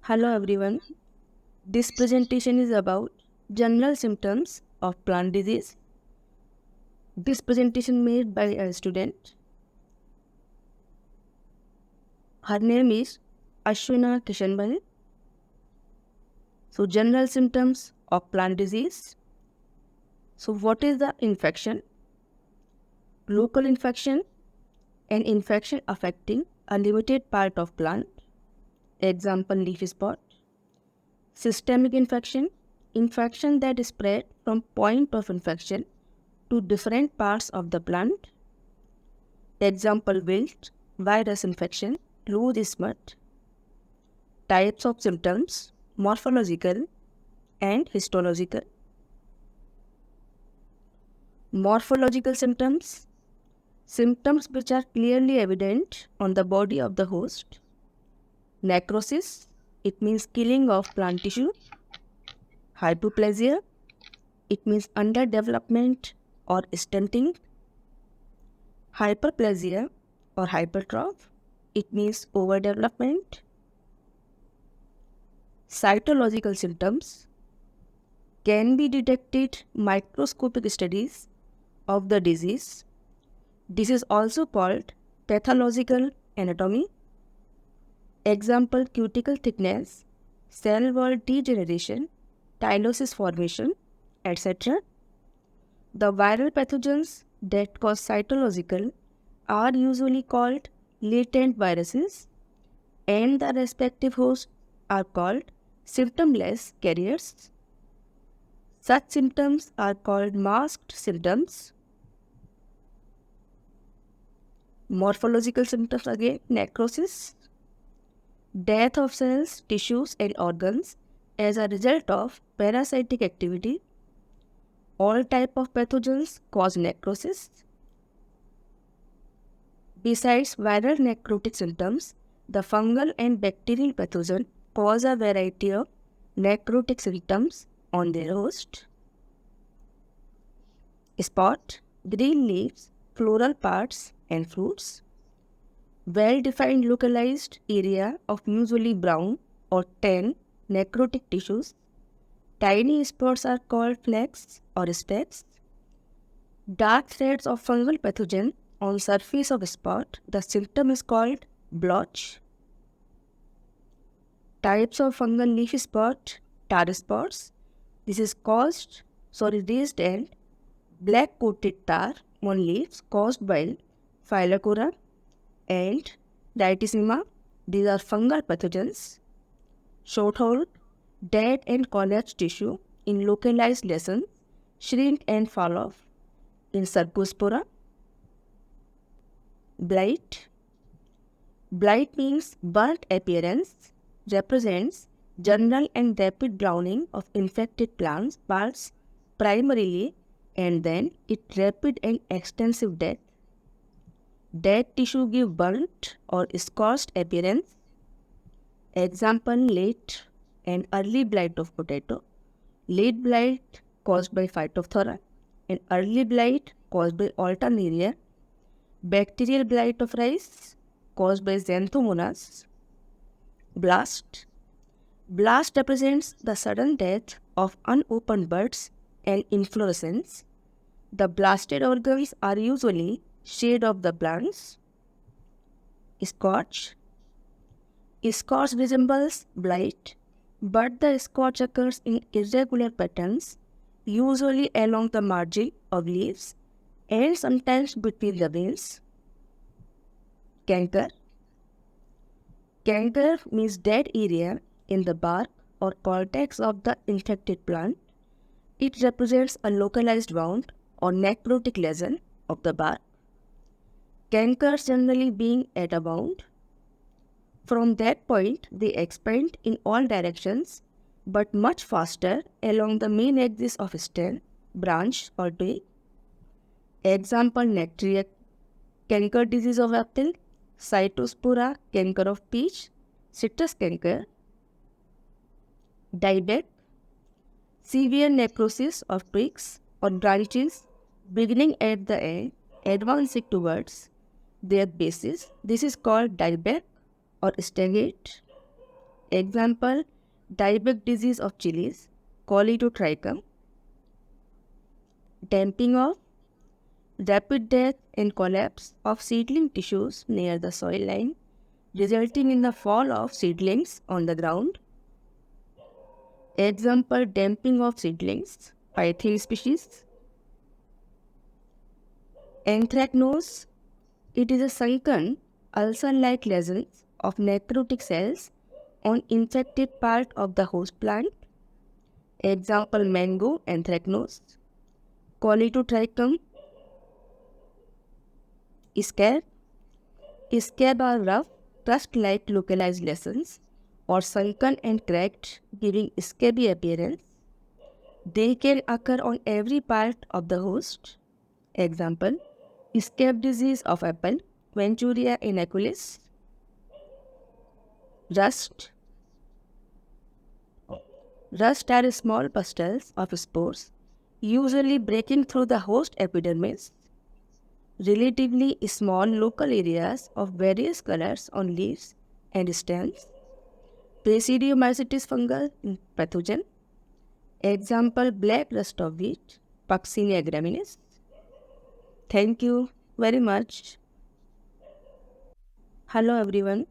Hello everyone. This presentation is about general symptoms of plant disease. This presentation made by a student. Her name is Ashwina Kishanbhai. So general symptoms of plant disease. So what is the infection? Local infection, an infection affecting a limited part of plant. Example, leaf spot. Systemic infection, infection that is spread from point of infection to different parts of the plant. Example, wilt, virus infection, loose smut. Types of symptoms, morphological and histological. Morphological symptoms, symptoms which are clearly evident on the body of the host. Necrosis, it means killing of plant tissue. Hypoplasia, it means underdevelopment or stunting. Hyperplasia or hypertroph, it means overdevelopment. Cytological symptoms can be detected microscopic studies of the disease. This is also called pathological anatomy. Example, cuticle thickness, cell wall degeneration, tylosis formation, etc. The viral pathogens that cause cytological are usually called latent viruses, and the respective hosts are called symptomless carriers. Such symptoms are called masked symptoms. Morphological symptoms again, necrosis, death of cells, tissues and organs as a result of parasitic activity. All types of pathogens cause necrosis. Besides viral necrotic symptoms, the fungal and bacterial pathogen cause a variety of necrotic symptoms on their host. Spot, green leaves, floral parts and fruits. Well-defined localized area of usually brown or tan necrotic tissues. Tiny spots are called flecks or specks. Dark threads of fungal pathogen on surface of spot, the symptom is called blotch. Types of fungal leaf spot, tar spots. This is raised and black coated tar on leaves caused by Phylloxera and Diatisima. These are fungal pathogens. Short hole, dead and collapsed tissue in localized lesions, shrink and fall off in Cercospora. Blight. Blight means burnt appearance, represents general and rapid browning of infected plants parts primarily, and then its rapid and extensive death. Dead tissue give burnt or scorched appearance. Example, late and early blight of potato. Late blight caused by Phytophthora and early blight caused by Alternaria. Bacterial blight of rice caused by Xanthomonas. Blast. Blast represents the sudden death of unopened buds and inflorescence. The blasted organs are usually shade of the plants. Scorch. Scorch resembles blight, but the scorch occurs in irregular patterns, usually along the margin of leaves and sometimes between the veins. Canker. Canker means dead area in the bark or cortex of the infected plant. It represents a localized wound or necrotic lesion of the bark. Cankers generally being at a wound. From that point, they expand in all directions, but much faster along the main axis of stem, branch or twig. Example, nectarian canker disease of apple, cytospora canker of peach, citrus canker. Dieback, severe necrosis of twigs or branches beginning at the end, advancing towards their bases. This is called dieback or stagnate. Example, dieback disease of chilies, Colitotrichum. Damping of, rapid death and collapse of seedling tissues near the soil line, resulting in the fall of seedlings on the ground. Example, damping of seedlings, Python species. Anthracnose, it is a sunken, ulcer-like lesions of necrotic cells on infected part of the host plant. Example, mango anthracnose. Colitotrichum, SCAB. SCAB are rough, crust-like localized lesions or sunken and cracked, giving scabby appearance. They can occur on every part of the host. Example, scab disease of apple, Venturinia inoculis. Rust. Rust are small pustules of spores, usually breaking through the host epidermis. Relatively small local areas of various colors on leaves and stems. Basidiomycetes fungal pathogen. Example, black rust of wheat, Puccinia graminis. Thank you very much. Hello everyone.